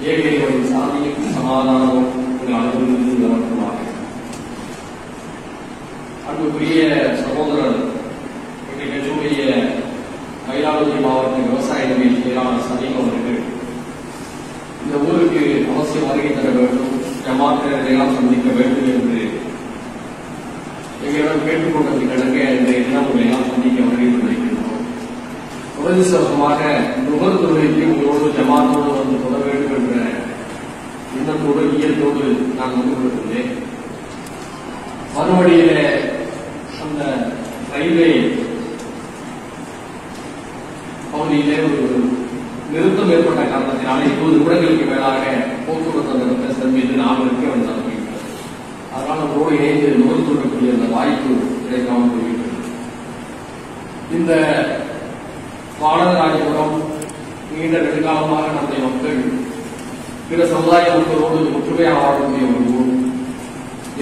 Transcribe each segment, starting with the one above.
ஏழைகளின் சாந்தியும் சமாதானமும் அனைவரும் வரட்டுமாக. அன்புக்குரிய சகோதரர், இன்றைய மயிலாடுதுறை மாவட்ட விவசாய நிலையில் செயலாளர் சதீம் அவர்கள் இந்த ஊருக்கு அவசியம் வருகை தர வேண்டும், ஜமாத்தினரையெல்லாம் சந்திக்க வேண்டும் என்று எங்களிடம் கேட்டுக்கொண்டது கிடக்க இன்றைய தினம் எல்லாம் சந்திக்க வருகை தந்திருக்கின்றோம். துரதிர்ஷ்டவசமாக நுகர்துறைக்கு உங்களோடு ஜமாத்தோடு வந்து தொட வேண்டும் என்ற எண்ணத்தோடு இயல்போடு நான் வந்து கொண்டிருந்தேன். மறுபடியில அந்த ரயில்வே பகுதியிலே ஒரு நிறுத்தம் ஏற்பட்ட காரணத்தினால 20 நிமிடங்களுக்கு மேலாக போக்குவரத்து அந்த நிறுத்தம் மீது நான் இருக்க வந்தார். அதனால் நம்மளோடு இணைந்து நுகர்ந்துள்ளக்கூடிய அந்த வாய்ப்பு கிடைக்காமல் போய்விட்டது. இந்த வானராஜபுரம் நீண்ட நெடுங்காலமாக நம்முடைய மக்கள் பிற சமுதாய மக்களோடு ஒற்றுமையாக வாழக்கூடிய ஒரு ஊர்,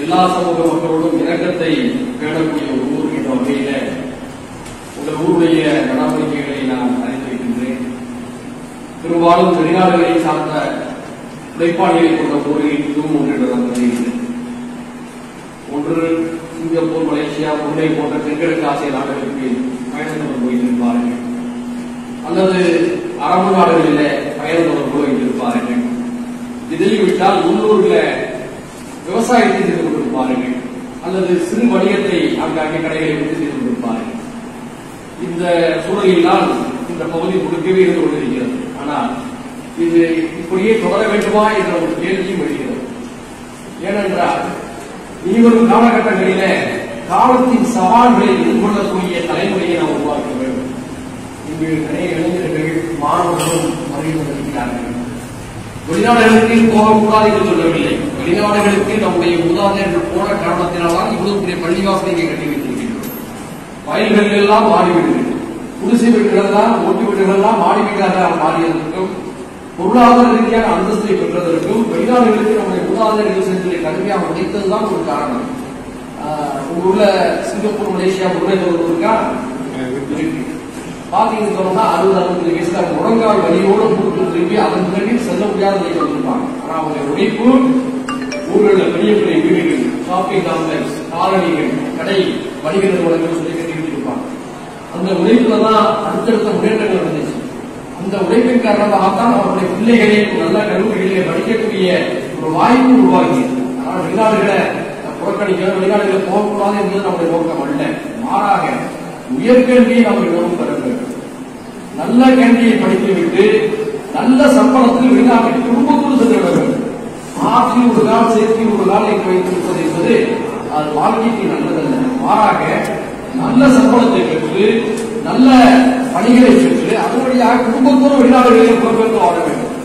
எல்லா சமூக மக்களோடும் இணக்கத்தை பேணக்கூடிய ஒரு ஊர் என்ற வகையில உங்கள் ஊருடைய நடவடிக்கைகளை நான் அறிந்திருக்கின்றேன். பெரும்பாலும் வெளிநாடுகளை சார்ந்த உழைப்பாளிகளை கொண்ட ஊரில் இதுவும் ஒன்று என்று நான் கருதுகிறேன். ஒன்று சிங்கப்பூர், மலேசியா, முல்லை போன்ற தென்கிழக்கு ஆசிய நாடுகளுக்கு பயணம் போயிருப்பார்கள், அல்லது அரபு நாடுகளிலே பயணம் போயிருப்பார்கள். இதையும் விட்டால் உள்ளூர்ல விவசாயத்தை செய்து கொண்டிருப்பார்கள், அல்லது சிறு வணிகத்தை அங்கே கடைகளை விட்டு செய்து கொண்டிருப்பார்கள். இந்த சூழலில் தான் இந்த பகுதி முழுக்கவே இருந்து கொண்டிருக்கிறது. ஆனால் இது இப்படியே தொடர வேண்டுமா என்ற ஒரு கேள்வியும் எழுகிறது. ஏனென்றால் இனிவரும் காலகட்டங்களில காலத்தின் சவால்களை எதிர்கொள்ளக்கூடிய தலைமுறையை நாம் உருவாக்க வேண்டும். இங்கு நிறைய இளைஞர்கள், மாணவர்களும் வருகிறார்கள். வெளிநாடுகளுக்கு போகக்கூடாது என்று சொல்லவில்லை. வெளிநாடுகளுக்கு நம்முடைய மூதாதையர்கள் போன காரணத்தினால்தான் இவ்வளவு பெரிய பள்ளிவாசலை இங்கே கட்டி வைத்திருக்கின்றோம். வயல்கள் எல்லாம் மாறிவிடுகிறது. குடிசை வீடுகள் தான், ஓட்டு வீடுகள் எல்லாம் மாடி வீடுகளாக மாறியதற்கும், பொருளாதார ரீதியான அந்தஸ்தை பெற்றதற்கும் வெளிநாடுகளுக்கு நம்முடைய மூதாதையர்கள் சென்று கடுமையாக உடைத்ததுதான் ஒரு காரணம். உள்ள சிங்கப்பூர், மலேசியா, முல்லை இருக்கா பாத்தீங்கன்னு சொன்னா 60-65 வயசுல முழங்கால் வலியோடு கூட்டு திரும்பி அதன் பிறகு செல்ல முடியாத நிலைக்கு வந்திருப்பாங்க. ஆனா அவங்க உழைப்பு ஊர்களில் பெரிய பெரிய வீடுகள், ஷாப்பிங் காம்ப்ளெக்ஸ், காலனிகள், கடை, வணிக நிறுவனங்கள் சொல்லி கட்டி வச்சிருப்பாங்க. அந்த உழைப்புலதான் அடுத்தடுத்த முன்னேற்றங்கள் நடந்துச்சு. அந்த உழைப்பின் காரணமாகத்தான் அவருடைய பிள்ளைகளை நல்ல கல்லூரிகளிலே படிக்கக்கூடிய ஒரு வாய்ப்பு உருவாகியது. ஆனால் வெளிநாடுகளை புறக்கணிக்க, வெளிநாடுகளை போகக்கூடாது என்பது நம்முடைய நோக்கம் அல்ல. மாறாக உயர்கல்வியை நாம் எல்லோரும் பெற வேண்டும். நல்ல கல்வியை படித்துவிட்டு நல்ல சம்பளத்தில் வெளிநாட்டில் குடும்பத்தோடு சென்று விட வேண்டும். ஆற்றில் ஒரு நாள் சேர்த்து ஒரு நாள் இங்கு வைத்திருப்பது என்பது அது வாழ்க்கைக்கு நல்லதல்ல. மாறாக நல்ல சம்பளத்தை பெற்று நல்ல பணிகளை பெற்று அதன் வழியாக குடும்பத்தோடு வெளிநாடுகளில் புறப்பெற்று வாழ வேண்டும்.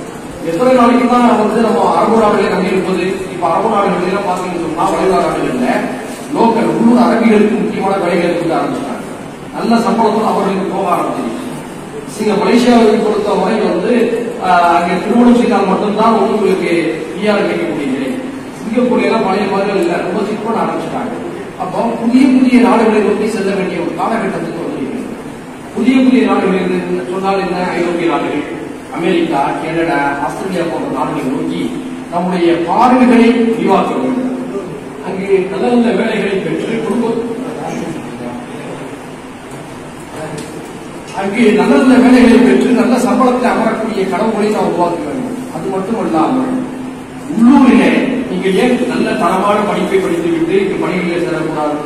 எத்தனை நாளைக்கு தான் நம்ம அரபு நாடுகளை நம்பி இருப்பது? இப்ப அரபு நாடுகளில் பார்த்தீங்கன்னு சொன்னா வளைகுடா நாடுகளில் லோக்கல் உள்ளூர் அரபிகளுக்கு முக்கியமான வேலைகளை கொடுக்க ஆரம்பிச்சிட்டாங்க. நல்ல சம்பளத்தோடு அவர்களுக்கு போக ஆரம்பிச்சிருக்கு. மலேசியாவை பொறுத்த வரை அங்கே திருமணம் செய்தால் மட்டும்தான் உங்களுக்கு பிஆர் கிடைக்கக்கூடிய நிலை. சிங்கப்பூர்ல எல்லாம் பழைய மாதிரி இல்லை, ரொம்ப சிக்கன ஆரம்பிச்சிட்டாங்க. அப்போ புதிய புதிய நாடுகளை நோக்கி செல்ல வேண்டிய ஒரு காலகட்டத்துக்கு வந்திருக்கிறது. புதிய புதிய நாடுகள் சொன்னால் என்ன? ஐரோப்பிய நாடுகள், அமெரிக்கா, கனடா, ஆஸ்திரேலியா போன்ற நாடுகளை நோக்கி நம்முடைய பார்வைகளை விரிவாக்க வேண்டும். அங்கே நல்ல நல்ல வேலைகளை பெற்று அங்கே நல்ல நல்ல வேலைகளை பெற்று நல்ல சம்பளத்தை அமரக்கூடிய கடவுளை நாம் உருவாக்க வேண்டும். அது மட்டுமல்லாமல் உள்ளூரிலே நீங்க ஏன் நல்ல தரமான படிப்பை படித்துவிட்டு இங்கு பணிகளிலே செல்லக்கூடாது?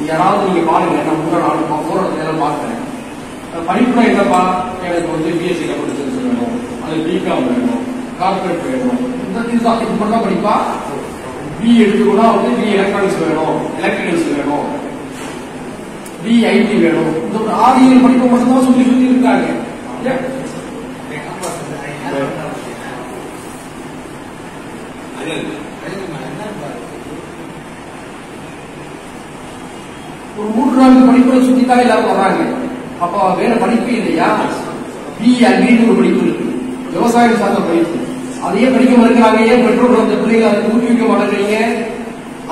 யாராவது நீங்க பாருங்க, நான் போற நேரம் பார்க்கிறேன். படிப்புனா என்னப்பா? எனக்கு பிஎஸ்சி கம்ப்யூட்டர் சயின்ஸ் வேணும், அது பிகாம் வேணும், கார்பரேட் வேணும், இது மட்டும் படிப்பா? பி எடுத்துக்கூடா பி எலக்ட்ரானிக்ஸ் வேணும், எலக்ட்ரிக்கல்ஸ் வேணும், பி ஐடி வேணும். இந்த ஒரு 6 படிப்பு மட்டும்தான் சொல்லி இருக்காங்க. ஒரு 3-4 படிப்புகளை சுத்தித்தான் எல்லாரும் வர்றாங்க. அப்ப வேற படிப்பு இல்லையா? பி அக்ரின்னு ஒரு படிப்பு இருக்கு, விவசாயம் சார்ந்த படிப்பு. அதையே படிக்க மறுக்கிறாங்க. ஏன் பெற்றோர்கள் அந்த பிள்ளைகளை அதை ஊக்குவிக்க மாட்டேங்கிறீங்க?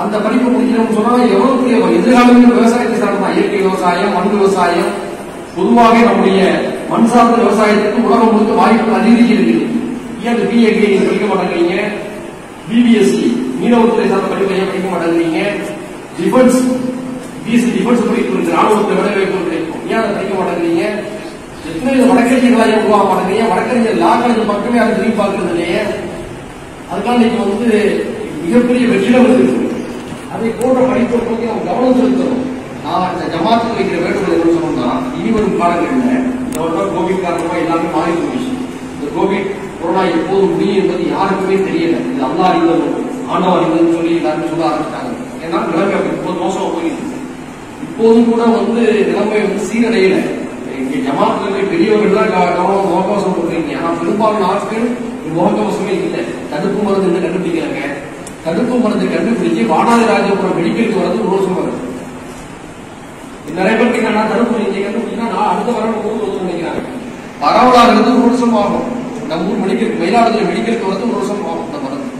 அந்த படிப்பு முடிக்கணும்னு சொன்னா எவ்வளவு பெரிய எதிர்காலத்தில் விவசாயத்தை சார்ந்த இயற்கை விவசாயம், மண் விவசாயம், பொதுவாக நம்முடைய மண் சார்ந்த விவசாயத்துக்கு உலகம் முழுக்க வாய்ப்பு அதிகரிக்கிறது. ஏன் பிஎட் படிக்க மாட்டேங்கிறீங்க? பிபிஎஸ்சி மீனவத்துறை சார்ந்த படிப்பை ஏன் படிக்க மாட்டேங்கிறீங்க? டிஃபென்ஸ் பிஎஸ்சி டிஃபென்ஸ் படிப்பு இருக்கு, ராணுவத்தை வேலை வாய்ப்பு கிடைக்கும், ஏன் அதை படிக்க மாட்டேங்கிறீங்க? எத்தனை வழக்கறிஞர்களா ஏன் உருவாக மாட்டேங்கிறீங்க? வழக்கறிஞர் லா காலேஜ் பக்கமே அதை திரும்பி பார்க்கறது இல்லையே. அதுக்காக இன்னைக்கு வந்து மிகப்பெரிய வெற்றிடம் இருக்கு. அதை போன்ற படிப்பை பற்றி நம்ம கவனம் செலுத்தணும். நான் இந்த ஜமாத்துக்கு வைக்கிற வேண்டுகோள் என்ன சொன்னோம்னா, இனி வரும் காலங்களில் இந்த வருடம் கோவிட் காரணமா எல்லாமே மாறி போயிடுச்சு. இந்த கோவிட் கொரோனா எப்போது முடியும் என்பது யாருக்குமே தெரியல. இது அல்லாஹ் அறிந்தது, ஆண்டவன் அறிந்ததுன்னு சொல்லி எல்லாருமே சொல்ல ஆரம்பிச்சிட்டாங்க. ஏன்னா நிலைமை அப்படி இப்போது மோசமா போயிடுது. இப்போதும் கூட வந்து நிலைமை வந்து சீரடையல. இங்க ஜமாத்துல பெரியவர்கள் தான் கவனம் முகக்கவசம் கொடுக்குறீங்க. ஆனா பெரும்பாலான ஆட்கள் முகக்கவசமே இல்லை. தடுப்பு மருந்து இன்னும் கண்டுபிடிக்கிறாங்க. தடுப்பு மருந்து கண்டுபிடிச்சு வானாதி ராஜபுரம் மெடிக்கலுக்கு வரது ஒரு வருஷம் வருது. நிறைய பேருக்கு என்னன்னா தடுப்பு நீங்க கண்டுபிடிச்சா நான் அடுத்த வாரம் ஊருக்கு நினைக்கிறாங்க. பரவலாக இருந்து ஒரு வருஷம் ஆகும். நம்ம ஊர் மெடிக்கல் மயிலாடுதுறை மெடிக்கலுக்கு வரது ஒரு வருஷம் ஆகும் இந்த மருந்து.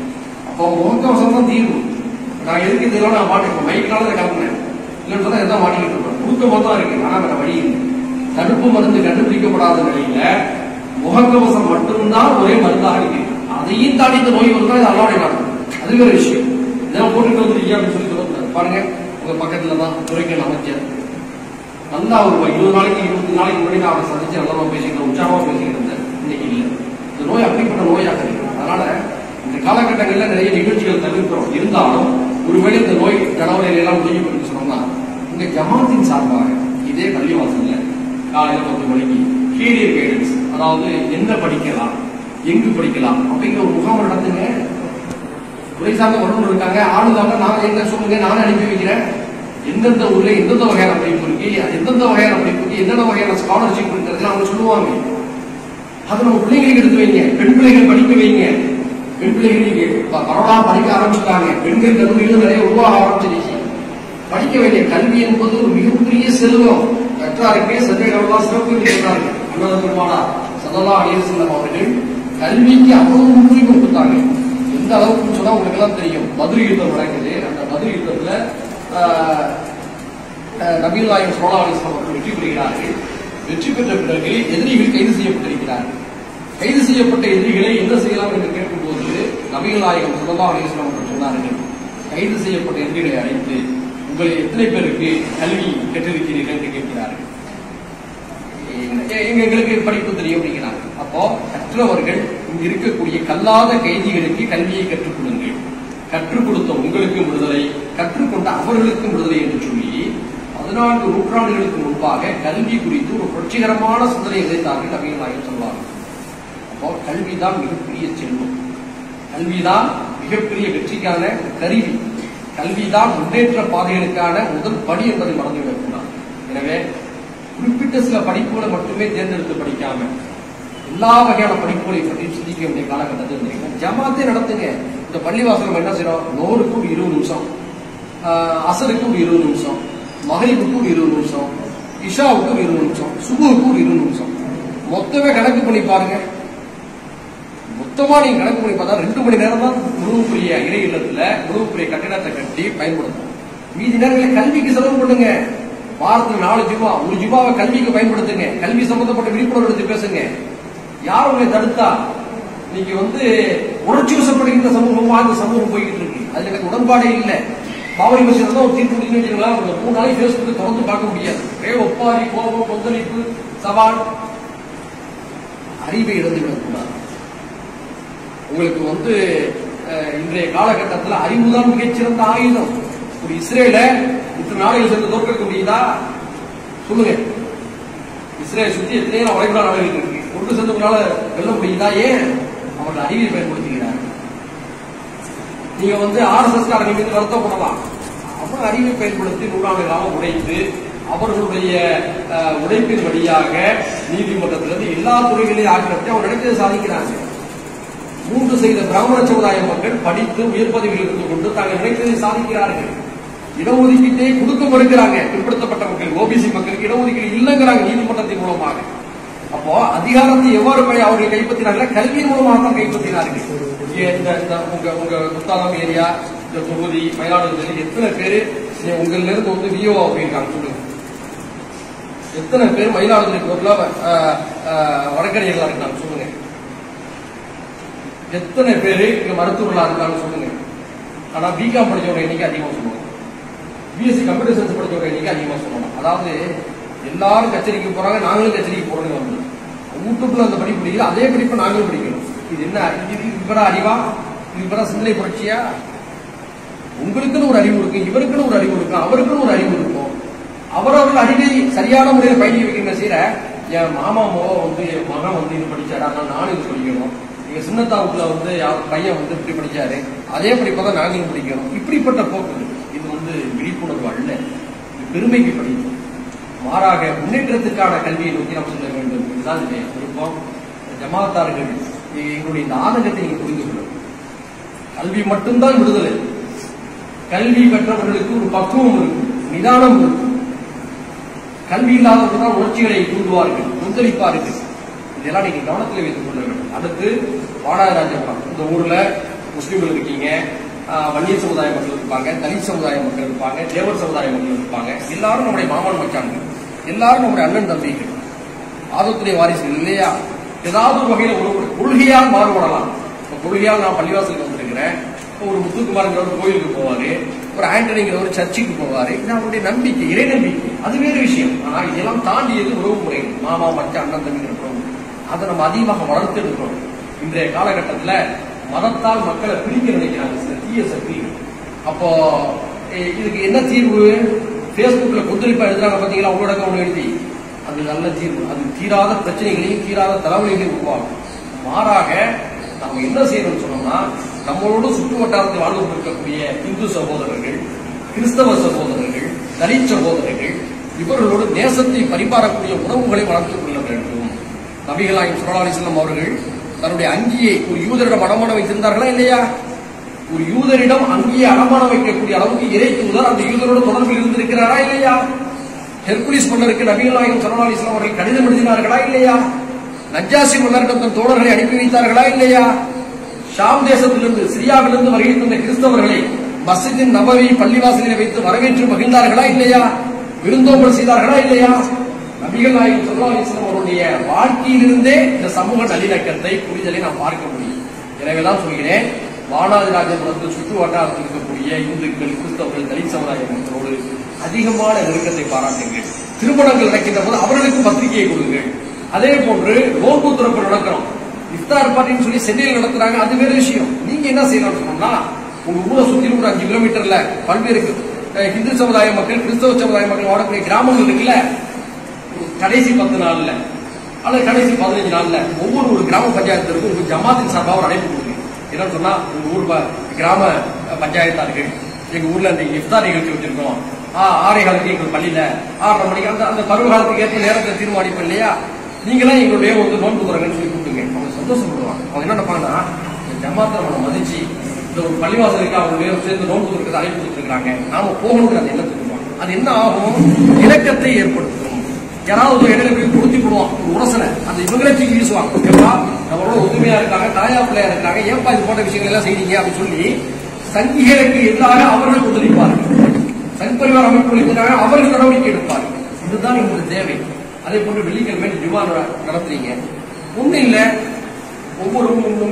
அப்போ முகக்கவசம் தான் தீர்வு. நான் எதுக்கு இதெல்லாம் நான் மாட்டிருக்கேன், மைக்கினால அதை கிளம்புனேன். இல்லைன்னு சொன்னா எதாவது மாட்டிக்கிட்டு இருப்பேன். முழுக்கமாக தான் இருக்கு. ஆனா வேற வழி இல்லை. தடுப்பு மருந்து கண்டுபிடிக்கப்படாத நிலையில முகக்கவசம் மட்டும்தான் ஒரே மருந்தாக இருக்கு. அதையும் தாண்டி இந்த நோய் வந்தா இது அல்லாவுடைய நாடு. அது வேற விஷயம். இதெல்லாம் போட்டுட்டு வந்துருக்கீங்க அப்படின்னு சொல்லி சொல்லக்கூடாது. பாருங்க, உங்க பக்கத்துல தான் துறைக்கல் அமைச்சர் நல்லா ஒரு 20 நாளைக்கு 20 நாளைக்கு முன்னாடி நான் அவரை சந்திச்சு நல்லா பேசிக்கிறேன், உற்சாகமா பேசிக்கிட்டு இருந்தேன். இன்னைக்கு இல்லை. இந்த நோய் அப்படிப்பட்ட நோயாக இருக்கு. அதனால இந்த காலகட்டங்களில் நிறைய நிகழ்ச்சிகள் தவிர்க்கிறோம். இருந்தாலும் ஒருவேளை இந்த நோய் கடவுளையில எல்லாம் முடிவு பண்ணி சொன்னோம்னா, உங்க ஜமாத்தின் சார்பாக இதே பள்ளிவாசல்ல காலையில 10 மணிக்கு கேரியர் கைடன்ஸ், அதாவது என்ன படிக்கலாம், எங்கு படிக்கலாம் அப்படிங்கிற ஒரு முகாம் நடத்துங்க. துறை சார்ந்த வல்லுநர் இருக்காங்க, ஆளுதாங்க, நான் எங்க சொல்லுங்க, நானே அனுப்பி வைக்கிறேன். எந்தெந்த ஊர்ல எந்தெந்த வகையான படிப்பு இருக்கு, எந்தெந்த வகையான படிப்புக்கு என்னென்ன வகையான ஸ்காலர்ஷிப் இருக்கிறது அவங்க சொல்லுவாங்க. அதை நம்ம பிள்ளைங்களுக்கு எடுத்து வைங்க. பெண் பிள்ளைகள் படிக்க வைங்க. பெண் பிள்ளைகள் பரவலா படிக்க ஆரம்பிச்சுட்டாங்க. பெண்கள் கல்லூரிகளும் நிறைய உருவாக ஆரம்பிச்சிருச்சு. படிக்க வேண்டிய கல்வி என்பது ஒரு மிகப்பெரிய செல்வம். கற்றாருக்கே சந்தேகம்லாம் சிறப்பு சொல்றாங்க. அண்ணா பெருமானார் ஸல்லல்லாஹு அலைஹி வஸல்லம் அவர்கள் கல்விக்கு அவ்வளவு முன்னுரிமை கொடுத்தாங்க. எந்த அளவுக்கு சொன்னா உங்களுக்கு எல்லாம் தெரியும். பத்ர் யுத்தம் நடக்குது. அந்த பத்ர் யுத்தத்துல நபிகள் நாயகம் ஸல்லல்லாஹு அலைஹி வஸல்லம் அவர்கள் வெற்றி பெறுகிறார்கள். வெற்றி பெற்ற பிறகு எதிரிகள் கைது செய்யப்பட்டிருக்கிறார்கள். கைது செய்யப்பட்ட எதிரிகளை என்ன செய்யலாம் என்று கேட்கும்போது நபிகள் நாயகம் ஸல்லல்லாஹு அலைஹி வஸல்லம் அவர்கள் சொன்னார்கள், கைது செய்யப்பட்ட எதிரிகளை அழைத்து உங்களை எத்தனை பேருக்கு கல்வி கற்றிருக்கிறீர்கள் என்று கேட்கிறார்கள். எங்களுக்கு படிப்பு தெரியும் அப்படிங்கிறாங்க. அப்போ கற்றவர்கள் இங்கு இருக்கக்கூடிய கல்லாத கைதிகளுக்கு கல்வியை கற்றுக் கொடுங்கள். கற்றுக் கொடுத்த உங்களுக்கு விடுதலை, கற்றுக்கொண்ட அவர்களுக்கும் விடுதலை என்று சொல்லி 14 நூற்றாண்டுகளுக்கு முன்பாக கல்வி குறித்து ஒரு புரட்சிகரமான சிந்தனை விதைத்தார்கள் நபிகள் நாயகம் சொல்வார்கள். அப்போ கல்விதான் மிகப்பெரிய செல்வம். கல்விதான் மிகப்பெரிய வெற்றிக்கான கருவி. கல்விதான் முன்னேற்ற பாதைகளுக்கான முதல் படி என்பதை மறந்துவிடக்கூடாது. எனவே குறிப்பிட்ட சில படிப்புகளை மட்டுமே தேர்ந்தெடுத்து படிக்காம எல்லா வகையான படிப்புகளை பற்றி சிந்திக்க வேண்டிய காலகட்டத்தில் ஜமாத்தே நடத்துங்க. இந்த பள்ளிவாசல் என்ன செய்யறோம், நோருக்கு ஒரு 20 நிமிஷம், அசருக்கு ஒரு 20 நிமிஷம், மகரிபுக்கு ஒரு 20 நிமிஷம், இஷாவுக்கு ஒரு 20 நிமிஷம், சுபுவுக்கு ஒரு 20 நிமிஷம். மொத்தமே கணக்கு பண்ணி பாருங்க. மொத்தமா நீங்க கணக்கு பண்ணி பார்த்தா 2 மணி நேரம் தான் உணவுக்குரிய இறை இல்லத்துல உணவுக்குரிய கட்டிடத்தை கட்டி பயன்படுத்தும். மீதி நேரங்களை கல்விக்கு செலவு பண்ணுங்க. வாரத்தில் 4 ஜும்மா, 1 ஜும்மாவை கல்விக்கு பயன்படுத்துங்க. கல்வி சம்பந்தப்பட்ட விழிப்புணர்வு எடுத்து பேசுங்க. யார் உங்களை தடுத்தா? இன்னைக்கு உணர்ச்சி வசப்படுகின்ற சமூகமா இந்த சமூகம் போய்கிட்டு இருக்கு. அதுல எனக்கு உடன்பாடே இல்லை. பாபரி மசீது தான் ஒரு தீர்ப்பு முடிச்சுங்களா, 3 நாளைக்கு பேஸ்புக்கு தொடர்ந்து பார்க்க முடியாது. ஒப்பாரி, கோபம், கொந்தளிப்பு, சவால், அறிவை இழந்துவிடக்கூடாது. உங்களுக்கு இன்றைய காலகட்டத்தில் அறிவுதான் மிகச்சிறந்த ஆயுதம். ஒரு இஸ்ரேல இத்தனை நாடுகள் சேர்ந்து தோற்கடிக்க முடியுதா சொல்லுங்க? இஸ்ரேல் சுத்தி எத்தனையோ வளைகுடா நாடுகள் இருக்கு. ஒன்று சேர்ந்து உங்களால வெல்ல முடியுதா? ஏன்? அவர்கள் அறிவை பயன்படுத்துகிறார்கள். நீங்க RSS காரங்க மீது வருத்தப்படலாம். அவங்க அறிவை பயன்படுத்தி 100 ஆண்டுகளாக உடைத்து அவர்களுடைய உழைப்பின் வழியாக நீதிமன்றத்திலிருந்து எல்லா துறைகளையும் ஆக்கிரமித்து அவர் நினைத்ததை சாதிக்கிறாங்க. 3 செய்த பிராமண சமுதாய மக்கள் படித்து உயர் பதவியில் இருந்து கொண்டு தாங்கள் நினைத்ததை சாதிக்கிறார்கள். இடஒதுக்கீட்டை கொடுக்க மறுக்கிறாங்க. பிற்படுத்தப்பட்ட மக்கள், ஓபிசி மக்களுக்கு இடஒதுக்கீடு இல்லைங்கிறாங்க நீதிமன்றத்தின் மூலமாக. அப்போ அதிகாரத்தை எவ்வாறு அவர்கள் கைப்பற்றினார்கள்? கல்வியின் மூலமாக தான் கைப்பற்றினார்கள். உங்க குத்தாலம் ஏரியா, இந்த தொகுதி மயிலாடுதுறை எத்தனை பேரு உங்கள்ல இருந்து விஓ போயிருக்காங்க சொல்லுங்க? எத்தனை பேர் மயிலாடுதுறை பொருளா வழக்கறிஞர்களா இருக்காங்க சொல்லுங்க? எத்தனை பேரு இங்க மருத்துவர்களா இருக்கான்னு சொல்லுங்க. ஆனா பிகாம் படிச்சவங்க எண்ணிக்கை அதிகமா சொல்லுவாங்க, பிஎஸ்சி கம்ப்யூட்டர் சயின்ஸ் படிச்சவங்க எண்ணிக்கை அதிகமா சொல்லணும். அதாவது எல்லாரும் கச்சேரிக்கு போறாங்க, நாங்களும் கச்சேரிக்கு போறோம்னு வந்து வீட்டுக்குள்ள அந்த படிப்பு படிக்கல, அதே படிப்பை நாங்களும் படிக்கணும். இது என்ன, இது இவர அறிவா, இது இவர சிந்தனை புரட்சியா? உங்களுக்குன்னு ஒரு அறிவு இருக்கு, இவருக்குன்னு ஒரு அறிவு இருக்கும், அவருக்குன்னு ஒரு அறிவு இருக்கும். அவரவர்கள் அறிவை சரியான முறையில் பயணி வைக்கிற செய்யற என் மாமா வந்து என் மகன் வந்து இது படிச்சாரு, அதனால நானும் இது படிக்கணும். எங்க சின்னத்தாவுக்குள்ள வந்து பையன் வந்து இப்படி படிச்சாரு, அதே படிப்பதான் நாங்களும் படிக்கணும். இப்படிப்பட்ட போக்கு இது வந்து விழிப்புணர்வு அல்ல, இது பெருமைக்கு படிக்கும். மாறாக முன்னேற்றத்துக்கான கல்வியை நோக்கி நாம் சொல்ல வேண்டும். இதுதான் விருப்பம். ஜமாத்தார்கள் எங்களுடைய இந்த ஆதங்கத்தை நீங்க புரிந்து கொள்ளும். கல்வி மட்டும்தான் விடுதலை. கல்வி பெற்றவர்களுக்கு ஒரு பக்குவம் இருக்கும், நிதானம் இருக்கும். கல்வி இல்லாதவர்கள் தான் உணர்ச்சிகளை தூண்டுவார்கள், கொந்தளிப்பார்கள். இதெல்லாம் நீங்க கவனத்தில் வைத்துக் கொள்ள வேண்டும். அடுத்து வாடாராஜபுரம், இந்த ஊர்ல முஸ்லீம்கள் இருக்கீங்க, வன்னியர் சமுதாய மக்கள் இருப்பாங்க, தலித் சமுதாய மக்கள் இருப்பாங்க, தேவர் சமுதாய மக்கள் இருப்பாங்க. எல்லாரும் நம்முடைய மாமன் மச்சான்கள், எல்லாரும் நம்முடைய அண்ணன் தம்பிகள், ஆதத்துடைய வாரிசுகள் இல்லையா? ஏதாவது ஒரு வகையில ஒரு கொள்கையால் மாறுபடலாம். கொள்கையால் நான் பள்ளிவாசலுக்கு வந்திருக்கிறேன், ஒரு முத்துக்குமார்ங்கிற ஒரு கோயிலுக்கு போவாரு, ஒரு ஆண்டனிங்கிற ஒரு சர்ச்சுக்கு போவாரு. இது அவருடைய நம்பிக்கை, இறை நம்பிக்கை, அது வேறு விஷயம். ஆனா இதெல்லாம் தாண்டியது உறவு முறை, மாமா மச்சான் அண்ணன் தம்பிங்கிற உறவு. அதை நம்ம அதிகமாக வளர்த்து எடுக்கிறோம். இன்றைய காலகட்டத்தில் மதத்தால் மக்களை பிரிக்க நினைக்கிறாங்க சில தீய சக்திகள். அப்போ இதுக்கு என்ன தீர்வு? பேஸ்புக்ல கொந்தளிப்பா எழுதுறாங்க பாத்தீங்களா, உங்களோட ஒண்ணு எழுதி, அது நல்ல தீர்வு. அது தீராத பிரச்சனைகளையும் தீராத தலைவலிகளையும் உருவாகும். மாறாக நம்ம என்ன செய்யணும்னு சொன்னோம்னா, நம்மளோட சுற்று வட்டாரத்தில் வாழ்ந்து கொண்டிருக்கக்கூடிய இந்து சகோதரர்கள், கிறிஸ்தவ சகோதரர்கள், தலித் சகோதரர்கள், இவர்களோடு தேசத்தை பரிமாறக்கூடிய உணவுகளை வளர்த்துக் கொள்ள வேண்டும். நபிகள் நாயகம் ஸல்லல்லாஹு அலைஹி வஸல்லம் அவர்கள் தன்னுடைய அங்கியை ஒரு யூதரிடம் அடமான வைத்திருந்தார்களா இல்லையா? ஒரு யூதரிடம் அங்கியை அடமான வைக்கக்கூடிய அளவுக்கு இறை தூதர் அந்த யூதரோட தொடர்பில் இருந்திருக்கிறாரா இல்லையா? ஹெர்குலிஸ் மன்னருக்கு நபிகள் நாயகம் ஸல்லல்லாஹு அலைஹி வஸல்லம் அவர்கள் கடிதம் எழுதினார்களா இல்லையா? நஜ்ஜாசி மன்னரிடம் தன் தோழர்களை அனுப்பி வைத்தார்களா இல்லையா? ஷாம் தேசத்திலிருந்து, சிரியாவிலிருந்து வருகை தந்த கிறிஸ்தவர்களை மஸ்ஜிதின் நபவி பள்ளிவாசலில் வைத்து வரவேற்று மகிழ்ந்தார்களா இல்லையா? விருந்தோம்பல் செய்தார்களா இல்லையா? நபிகள் நாயகம் ஸல்லல்லாஹு அலைஹி வஸல்லம் அவருடைய வாழ்க்கையிலிருந்தே இந்த சமூக நல்லிணக்கத்தை, புரிதலை நாம் பார்க்க முடியும். எனவேதான் சொல்கிறேன், வாடாதிராஜபுரத்தில் சுற்று வட்டாரத்தில் இருக்கக்கூடிய இந்துக்கள், கிறிஸ்தவர்கள், தலித் சமுதாய மக்களோடு அதிகமான நெருக்கத்தை பாராட்டுங்கள். திருமணங்கள் நடக்கின்ற போது அவர்களுக்கு பத்திரிகையை கொடுங்கள். அதே போன்று நோன்பு துறப்பு நடக்கிறோம், இஃப்தார் பார்ட்டின்னு சொல்லி சென்னையில் நடத்துறாங்க, அது வேறு விஷயம். நீங்க என்ன செய்யணும்னு சொன்னோம்னா, உங்க ஊரை சுற்றி ஒரு 5 கிலோமீட்டர்ல பல்வேறு இந்து சமுதாய மக்கள், கிறிஸ்தவ சமுதாய மக்கள் வாழக்கூடிய கிராமங்கள் இருக்குல்ல, கடைசி 10 நாள்ல அல்லது கடைசி 15 நாள்ல ஒவ்வொரு ஒரு கிராம பஞ்சாயத்திற்கும் உங்க ஜமாத்தின் சார்பாக ஒரு அழைப்பு கொடுங்க. என்னன்னு சொன்னா, உங்க ஊர் கிராம பஞ்சாயத்தார்கள் எங்க ஊர்ல இந்த இஃப்தார் நிகழ்ச்சி வச்சிருக்கோம், 6:15 காலத்துக்கு எங்க பள்ளியில 6:30 மணிக்கு அந்த பருவ காலத்துக்கு ஏற்ற நேரத்தை தீர்மானிப்போம் இல்லையா? நீங்களாம் எங்களுடைய வந்து நோன்பு துறங்கன்னு சொல்லி கூப்பிட்டுங்க. அவங்க சந்தோஷப்படுவாங்க. அவங்க என்ன நினைப்பாங்கன்னா, ஜமாத்தை நம்ம மதிச்சு இந்த ஒரு பள்ளிவாசலுக்கு அவங்க சேர்ந்து நோன்பு துறக்கிறது அழைப்பு கொடுத்துருக்காங்க, நாம போகணுங்கிற அந்த எண்ணத்துக்கு வருவாங்க. அது என்ன ஆகும்? இலக்கத்தை ஏற்படுத்தும். யாராவது ஒரு இடையில போய் கொடுத்தி போடுவான் ஒரு உரசனை, அந்த இவங்களே தூக்கி வீசுவாங்க. ஏப்பா நம்மளோட ஒத்துமையா இருக்காங்க, தாயா பிள்ளையா இருக்காங்க, ஏன்பா இது போன்ற விஷயங்கள் எல்லாம் செய்றீங்க அப்படின்னு சொல்லி சங்கிகளுக்கு எதிராக அவர்கள் கொந்தளிப்பார்கள். சங்பரிவார அமைப்புகளுக்கு எதிராக அவர்கள் நடவடிக்கை எடுப்பார்கள். இதுதான் எங்களுக்கு தேவை. அதே போன்று வெள்ளிக்கிழமை ஜுமா நடத்துறீங்க, ஒண்ணு இல்ல, ஒவ்வொரு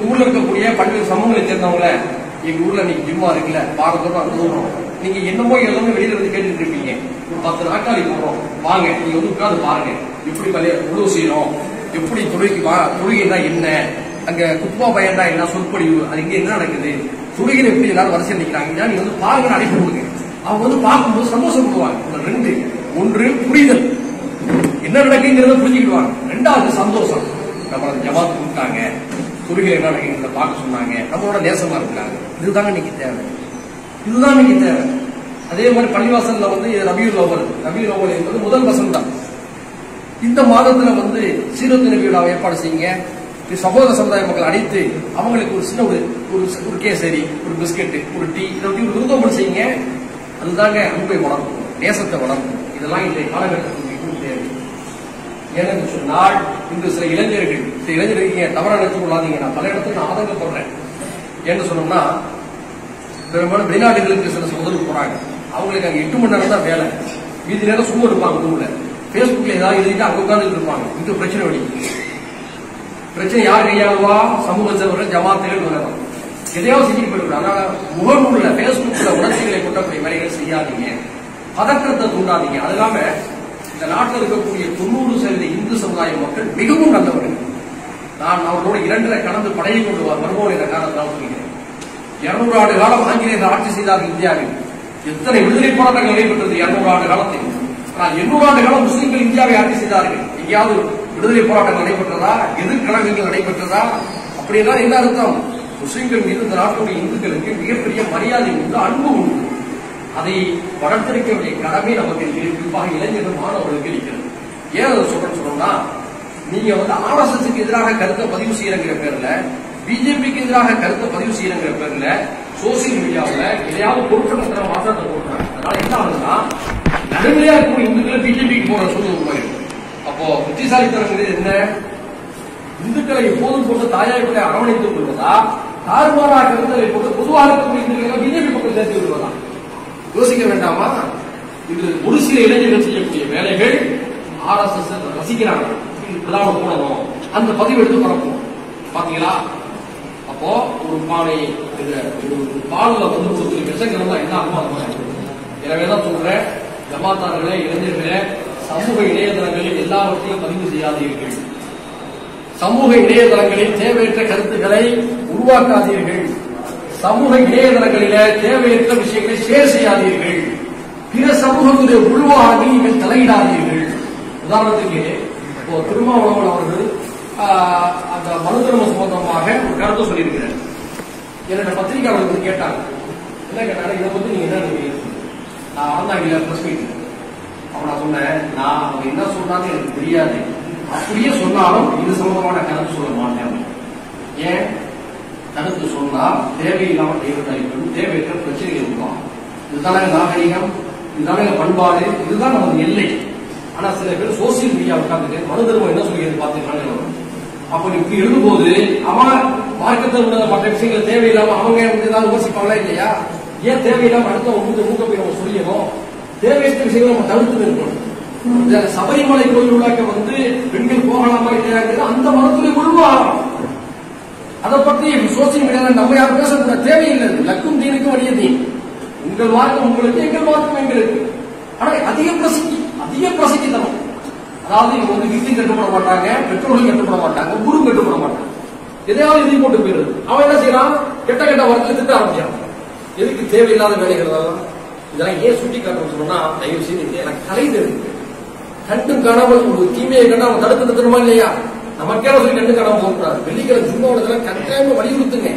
ஊர்ல இருக்கக்கூடிய பல்வேறு சமூகங்களை சேர்ந்தவங்கள எங்க ஊர்ல இன்னைக்கு ஜும்மா இருக்குல்ல, வாரத்தோட அனுபவம், நீங்க என்னமோ எல்லாமே வெளியில இருந்து கேட்டுட்டு இருப்பீங்க. ஒரு 10 நாட்கள் போடுறோம், வாங்க நீங்க வந்து உட்காந்து பாருங்க, எப்படி உழவு செய்யறோம், எப்படி தொழுகைனா என்ன, அங்க குப்பா பயன்டா என்ன, சொற்பொழிவு, அது இங்க என்ன நடக்குது, தொழுகையில எப்படி எல்லாரும் வரிசையில் நிக்கிறாங்க, நீங்க வந்து பாருங்க, அழைப்பு கொடுங்க. அவங்க வந்து பார்க்கும்போது சந்தோஷப்படுவாங்க. 2, 1 புரிதல், என்ன நடக்குங்கிறத புரிஞ்சுக்கிடுவாங்க. 2வது சந்தோஷம், நம்மள ஜமாத்து கொடுத்தாங்க, தொழுகை என்ன நடக்குங்கிறத பார்க்க சொன்னாங்க, நம்மளோட நேசமா இருக்கிறாங்க. இதுதாங்க இன்னைக்கு தேவை, இதுதான் இன்னைக்கு தேவை. அதே மாதிரி பள்ளிவாசல்ல வந்து ரபியுல் அவ்வல் என்பது முதல் வசந்தம். இந்த மாதத்துல வந்து சீரத்து நபி விழாவை ஏற்பாடு செய்யுங்க. சகோதர சமுதாய மக்கள் அழைத்து அவங்களுக்கு ஒரு சின்ன ஒரு கேசரி, ஒரு பிஸ்கெட், ஒரு டீ, இதை ஒரு விருந்தோம்பல் செய்யுங்க. அதுதாங்க அன்பை வளர்க்கும், நேசத்தை வளர்க்கும். இதெல்லாம் இன்றைய காலகட்டத்தில் மிகவும் தேவை. ஏன்னு சொன்னால், இன்று சில இளைஞர்கள் தவறாக நினைத்துக் கொள்ளாதீங்க, நான் பல இடத்துல நான் ஆதங்கப்படுறேன். ஏன்னு சொன்னோம்னா, பெரும்பாலும் வெளிநாடுகளுக்கு சில சகோதரர்கள் போறாங்க, அவங்களுக்கு அங்க 8 மணி நேரம் தான் வேலை, மீதி நேரம் சும்மா இருப்பாங்க. ஊர்ல பேஸ்புக்ல ஏதாவது எழுதிட்டு அங்க உட்கார்ந்து இருப்பாங்க. இந்த பிரச்சனை வழி பிரச்சனை யார் கையாளுவா? சமூக சேவர்கள், ஜமாத்துகள் வரலாம். எதையாவது செஞ்சுட்டு போயிடும். அதனால முகநூல்ல, பேஸ்புக்ல உணர்ச்சிகளை கொட்டக்கூடிய வேலைகள் செய்யாதீங்க, பதற்றத்தை தூண்டாதீங்க. அது இல்லாம இந்த நாட்டில் இருக்கக்கூடிய 90% இந்து சமுதாய மக்கள் மிகவும் நல்லவர்கள். நான் அவர்களோடு 2 கடந்து படையை கொண்டு வருவோம் என்ற காரணத்தால் சொல்கிறேன். 200 ஆண்டு காலம் ஆங்கிலேயர்கள் ஆட்சி செய்தார்கள் இந்தியாவில். எத்தனை விடுதலை போராட்டங்கள் நடைபெற்றது 200 ஆண்டு காலத்தில். ஆனால் 800 ஆண்டு காலம் முஸ்லிம்கள் இந்தியாவை ஆட்சி செய்தார்கள். எங்கேயாவது விடுதலை போராட்டங்கள் நடைபெற்றதா? எதிர்கழகங்கள் நடைபெற்றதா? அப்படியெல்லாம் என்ன அர்த்தம்? முஸ்லிம்கள் மீது இந்த நாட்டுடைய இந்துக்களுக்கு மிகப்பெரிய மரியாதை உண்டு, அன்பு உண்டு. அதை வளர்த்திருக்க வேண்டிய கடமை நமக்கு குறிப்பாக இளைஞர்கள், மாணவர்களுக்கு இருக்கிறது. ஏன் அதை சொன்னா, நீங்க RSSக்கு எதிராக கருத்தை பதிவு செய்யறங்கிற பேர்ல, பிஜேபிக்கு எதிராக கருத்தை பதிவு செய்யறங்கிற பேர்ல சோசியல் மீடியாவில் எதையாவது பொருட்கள் மாற்றத்தை போடுறாங்க. அதனால என்ன ஆகுதுன்னா, நடுநிலையா இருக்கும் இந்துக்களை பிஜேபிக்கு போற சூழ்நிலை உருவாயிடும். அப்போ புத்திசாலித்தனம் என்ன? இந்துக்களை எப்போதும் போட்டு தாயாய்களை அரவணைத்துக் கொள்வதா, தாறுமாறாக கருத்தலை போட்டு பொதுவாக இருக்கக்கூடிய இந்துக்களை பிஜேபி பக்கம் சேர்த்து விடுவதா? யோசிக்க வேண்டாமா? இது ஒரு சில இளைஞர்கள் செய்யக்கூடிய வேலைகள். RSS ரசிக்கிறாங்க, இப்படிதான் போடணும், அந்த பதிவு எடுத்து பரப்பணும். பாத்தீங்களா? அப்போ ஒரு பானை பால்ல ஒரு விஷங்கள் என்ன ஆகும்? எனவேதான் சொல்றேன், ஜமாத்தார்களே, இளைஞர்களே, சமூக இணையதளங்களில் எல்லாவற்றையும் பதிவு செய்யாதீர்கள். சமூக இணையதளங்களில் தேவையற்ற கருத்துக்களை உருவாக்காதீர்கள். சமூக இணையதளங்களில தேவையற்ற விஷயங்களை ஷேர் செய்யாதீர்கள். பிற சமூகத்துடைய உள்வாகி நீங்கள் தலையிடாதீர்கள். உதாரணத்துக்கு இப்போ திருமாவளவன் அவர்கள் அந்த மனு தர்மம் சம்பந்தமாக ஒரு கருத்தை சொல்லியிருக்கிறார். என்னோட பத்திரிகையாளர்கள் கேட்டாங்க, என்ன கேட்டாங்க, இதை பத்தி நீங்க என்ன நினைக்கிறீங்க? நான் வந்தாங்க பிரஸ் மீட். அப்ப நான் சொன்னேன், நான் அவங்க என்ன சொன்னாங்க எனக்கு தெரியாது, அப்படியே சொன்னாலும் இது சம்பந்தமான கருத்து சொல்ல மாட்டேன். ஏன்? கருத்து சொன்னா தேவையில்லாம தேவையற்ற பிரச்சனைகள் இருக்கும். இதுதானே நாகரிகம், இதுதானே பண்பாடு, இதுதான் நமது எல்லை. ஆனா சில பேர் சோசியல் மீடியா உட்காந்துட்டு மனு தர்மம் என்ன சொல்லியது பாத்தீங்கன்னா, அப்ப இப்படி எழுதும்போது அவன் மார்க்கத்தில் உள்ள மற்ற விஷயங்கள் தேவையில்லாம அவங்க ஏதாவது விமர்சிப்பாங்களா இல்லையா? ஏன் தேவையில்லாம அடுத்த மூக்க போய் நம்ம சொல்லிடணும்? தேவையற்ற விஷயங்களை நம்ம தடுத்து நிற்கணும். சபரிமலை கோயில் உள்ளாக்க பெண்கள் போகலாமா இல்லையாங்கிறது அந்த மனத்துடைய உள்வாரம். அதை பத்தி சோசியல் மீடியாவில் நம்ம யாரும் பேசக்கூடாது, தேவையில்லை. லக்கும் தீனுக்கு வழிய தீன், உங்கள் மார்க்கம் உங்களுக்கு, எங்கள் மார்க்கம் எங்களுக்கு. ஆனா அதிக பிரசித்தி தரும். அதாவது இவங்க வீட்டையும் கட்டுப்பட மாட்டாங்க, பெற்றோர்களும் கட்டுப்பட மாட்டாங்க, ஊரும் கட்டுப்பட மாட்டாங்க. எதையாவது எழுதி போட்டு போயிருது. அவன் என்ன செய்யறான்? கெட்ட வார்த்தையில திட்ட ஆரம்பிச்சான். எதுக்கு தேவையில்லாத வேலைகள் இதெல்லாம் ஏன் சுட்டி காட்டணும் சொன்னா, தயவு செய்து எனக்கு கலை தெரிஞ்சு கண்டும் காணாமல் ஒரு தீமையை கண்டா அவன் தடுத்து நிறுத்தணுமா இல்லையா? நமக்கேன சொல்லி கண்டு காணாம போகக்கூடாது. வெள்ளிக்கிழமை ஜும்மாவுல கட்டாயமா வலியுறுத்துங்க.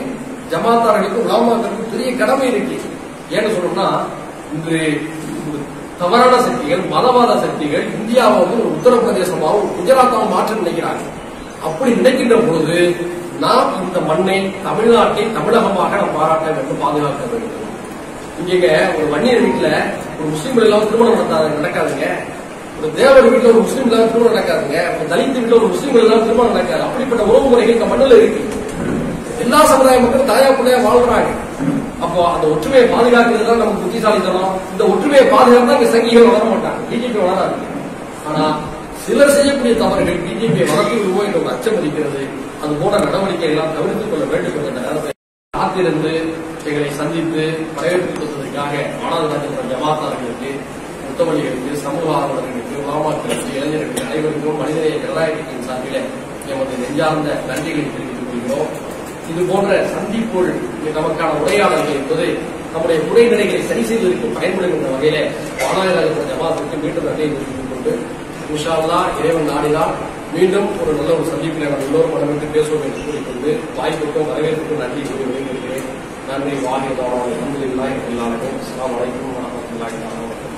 ஜமாத்தார்களுக்கு, உலமாக்களுக்கு பெரிய கடமை இருக்கு. ஏன்னு சொல்லணும்னா, இன்று தவறான சக்திகள், மதவாத சக்திகள் இந்தியாவும் உத்தரப்பிரதேசமாகவும் குஜராத்தாவும் மாற்ற நினைக்கிறாங்க. அப்படி நினைக்கின்ற பொழுது நாம் இந்த மண்ணை, தமிழ்நாட்டை தமிழகமாக நாம் பாராட்ட வேண்டும், பாதுகாக்க வேண்டும். இங்க ஒரு வன்னியர் வீட்டுல ஒரு முஸ்லீம்கள் எல்லாம் திருமணம் நடக்காதுங்க. ஒரு தேவர் வீட்டுல ஒரு முஸ்லீம் எல்லாம் திருமணம் நடக்காதுங்க. ஒரு தலித் வீட்டுல ஒரு முஸ்லீம்கள் எல்லாம் திருமணம் நடக்காது. அப்படிப்பட்ட உறவு முறைகள் இந்த மண்ணில் இருக்கு. எல்லா சமுதாய மக்களும் தாயா பிள்ளையா வாழ்றாங்க. அப்போ அந்த ஒற்றுமையை பாதுகாக்கிறது தான் நமக்கு புத்திசாலித்தனம். இந்த ஒற்றுமையை பாதுகாத்தா இங்க சங்கிகள் வளர மாட்டாங்க, பிஜேபி வளராது. ஆனா சிலர் செய்யக்கூடிய தவறுகள் பிஜேபியை வளர்த்து விடுவோம் என்ற ஒரு அச்சம் இருக்கிறது. அது போன்ற நடவடிக்கை எல்லாம் தவிர்த்துக் கொள்ள வேண்டும் என்ற நேரத்தை காத்திருந்து எங்களை சந்தித்து வரவேற்பு கொடுத்ததற்காக மாணவர்கள், ஜமாத்தார்களுக்கு, முத்தமல்லிகளுக்கு, சமூக ஆர்வலர்களுக்கு, உலமாக்களுக்கு, இளைஞர்களுக்கு அனைவருக்கும் மனிதநேய ஜனநாயகத்தின் சார்பில் எமது நெஞ்சார்ந்த நன்றிகளை தெரிவித்துக் கொள்கிறோம். இது போன்ற சந்திப்போல் நமக்கான உரையாடல்கள் என்பது நம்முடைய உரைநிலைகளை சரி செய்வதற்கு பயன்படும் என்ற வகையில மாணவர்கள் ஜமாத்திற்கு மீண்டும் நன்றியை தெரிவித்துக் கொண்டு, இன்ஷா அல்லாஹ் இறைவன் நாடினால் மீண்டும் ஒரு நல்ல ஒரு சந்திப்பில் நாம் எல்லோரும் மனமிட்டு பேசுவோம் என்று கூறிக்கொண்டு வாய்ப்புக்கும் வரவேற்புக்கும் நன்றி கூறி விடைபெறுகிறேன். நன்றி. வாஹித் அல்ஹம்துலில்லாஹி ரப்பில் ஆலமீன். அஸ்ஸலாமு அலைக்கும் வரஹ்மத்துல்லாஹி வபரகாத்துஹு.